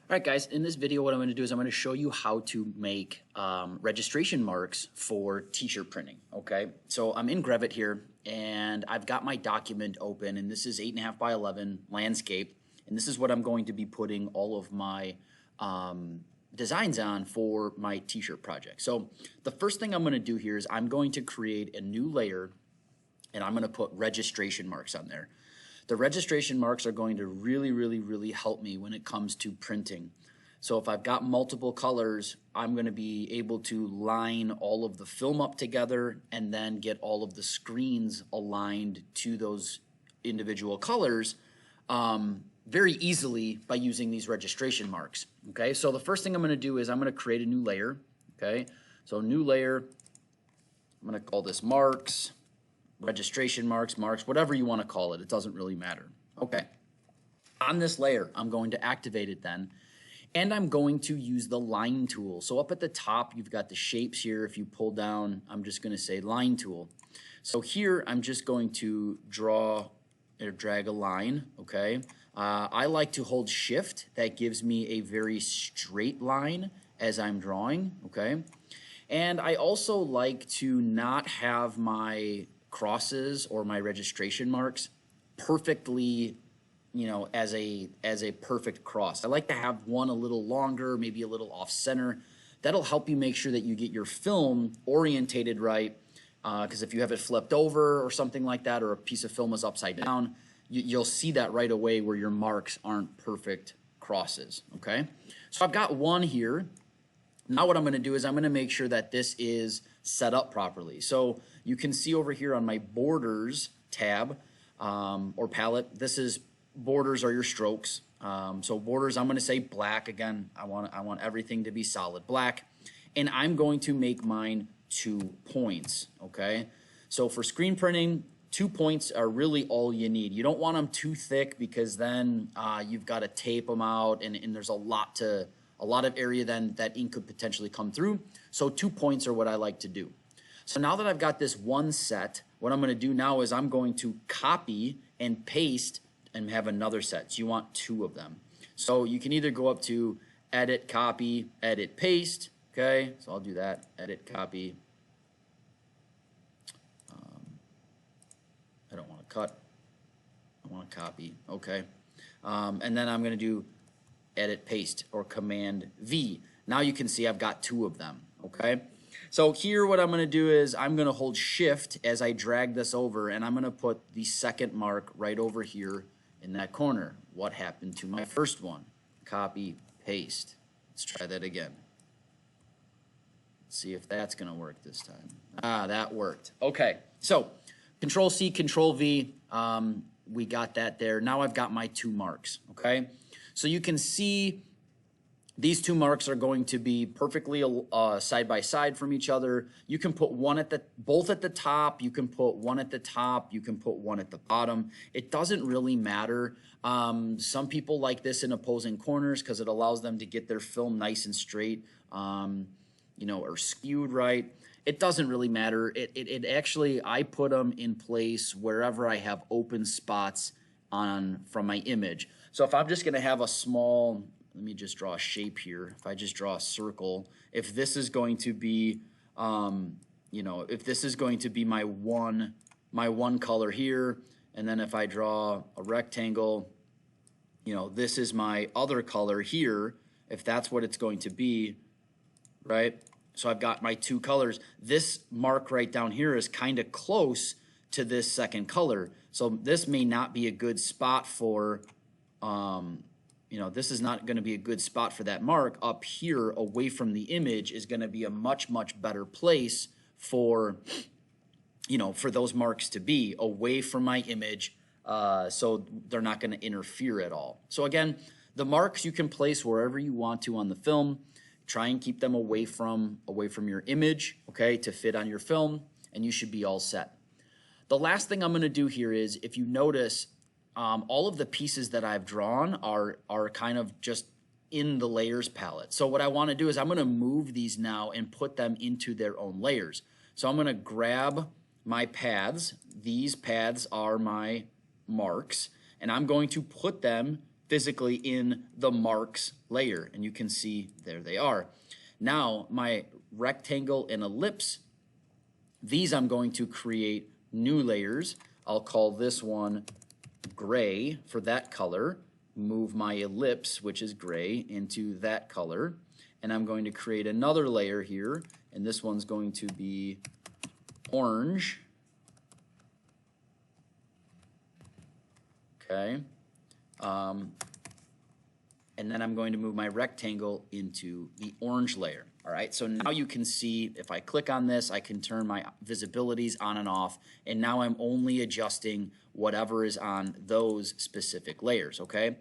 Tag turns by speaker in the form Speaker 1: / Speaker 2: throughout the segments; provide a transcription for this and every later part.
Speaker 1: All right, guys, in this video, what I'm going to do is I'm going to show you how to make registration marks for t-shirt printing, okay? So I'm in Grevit here, and I've got my document open, and this is 8.5 by 11 landscape, and this is what I'm going to be putting all of my designs on for my t-shirt project. So the first thing I'm going to do here is I'm going to create a new layer, and I'm going to put registration marks on there. The registration marks are going to really help me when it comes to printing. So if I've got multiple colors, I'm going to be able to line all of the film up together and then get all of the screens aligned to those individual colors very easily by using these registration marks. Okay, so the first thing I'm going to do is I'm going to create a new layer. Okay, so new layer, I'm going to call this marks. Registration marks, whatever you want to call it. It doesn't really matter. Okay. On this layer, I'm going to activate it then, and I'm going to use the line tool. So up at the top, you've got the shapes here. If you pull down, I'm just going to say line tool. So here, I'm just going to draw or drag a line, okay? I like to hold shift. That gives me a very straight line as I'm drawing, okay? And I also like to not have my crosses or my registration marks perfectly, as a perfect cross. I like to have one a little longer, maybe a little off center. That'll help you make sure that you get your film orientated right, because if you have it flipped over or something like that, or a piece of film is upside down, you'll see that right away where your marks aren't perfect crosses, okay? So I've got one here. Now what I'm going to do is I'm going to make sure that this is set up properly. So you can see over here on my borders tab or palette, this is borders are your strokes. So borders, I'm going to say black. Again, I want everything to be solid black. And I'm going to make mine 2 points, okay? So for screen printing, 2 points are really all you need. You don't want them too thick because then you've got to tape them out and there's a lot of area then that ink could potentially come through. So 2 points are what I like to do. So now that I've got this one set, what I'm going to do now is I'm going to copy and paste and have another set. So you want 2 of them. So you can either go up to edit, copy, edit, paste. Okay, so I'll do that. Edit, copy. I don't want to cut. I want to copy. Okay. And then I'm going to do edit, paste, or command V. Now you can see I've got 2 of them, okay? So here what I'm going to do is I'm going to hold shift as I drag this over, and I'm going to put the second mark right over here in that corner. What happened to my first one? Copy, paste. Let's try that again. Let's see if that's going to work this time. Ah, that worked. Okay, so Control C, Control V, we got that there. Now I've got my 2 marks, okay? So you can see these 2 marks are going to be perfectly side by side from each other. You can put both at the top. You can put one at the top. You can put one at the bottom. It doesn't really matter. Some people like this in opposing corners because it allows them to get their film nice and straight, or skewed right. It doesn't really matter. It actually, I put them in place wherever I have open spots from my image. So if I'm just going to have a small, let me just draw a shape here. If I just draw a circle, if this is going to be, if this is going to be my one color here, and then if I draw a rectangle, this is my other color here, if that's what it's going to be, right? So I've got my 2 colors. This mark right down here is kind of close to this second color. So this may not be a good spot for, this is not going to be a good spot for that mark. Up here away from the image is going to be a much better place for, for those marks to be away from my image. So they're not going to interfere at all. So again, the marks you can place wherever you want to on the film. Try and keep them away from your image, okay, to fit on your film, and you should be all set. The last thing I'm going to do here is, if you notice, all of the pieces that I've drawn are kind of just in the layers palette. So what I want to do is I'm going to move these now and put them into their own layers. So I'm going to grab my paths. These paths are my marks, and I'm going to put them physically in the marks layer, and you can see there they are. Now my rectangle and ellipse, these I'm going to create new layers. I'll call this one gray for that color, move my ellipse, which is gray, into that color, and I'm going to create another layer here, and this one's going to be orange. Okay. And then I'm going to move my rectangle into the orange layer. All right, so now you can see if I click on this, I can turn my visibilities on and off, and now I'm only adjusting whatever is on those specific layers, okay?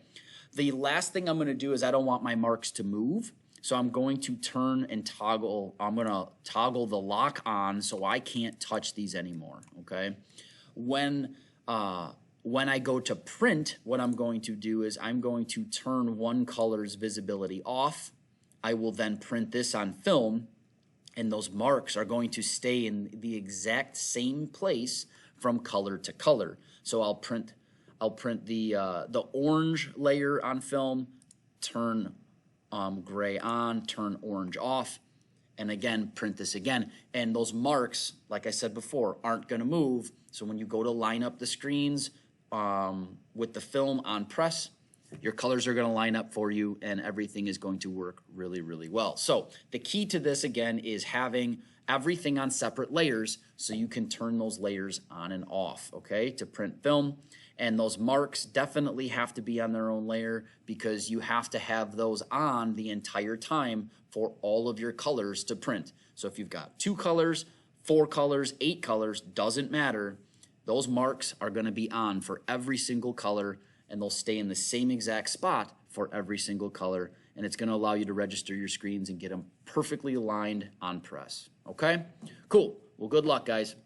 Speaker 1: The last thing I'm gonna do is I don't want my marks to move, so I'm going to turn and toggle, I'm gonna toggle the lock on so I can't touch these anymore, okay? When I go to print, what I'm going to do is I'm going to turn one color's visibility off. I will then print this on film, and those marks are going to stay in the exact same place from color to color. So I'll print the orange layer on film, turn gray on, turn orange off, and again print this again. And those marks, like I said before, aren't going to move. So when you go to line up the screens with the film on press, your colors are going to line up for you, and everything is going to work really, really well. So the key to this, again, is having everything on separate layers so you can turn those layers on and off, okay, to print film. And those marks definitely have to be on their own layer because you have to have those on the entire time for all of your colors to print. So if you've got 2 colors, 4 colors, 8 colors, doesn't matter. Those marks are going to be on for every single color, and they'll stay in the same exact spot for every single color, and it's going to allow you to register your screens and get them perfectly aligned on press. Okay? Cool. Well, good luck, guys.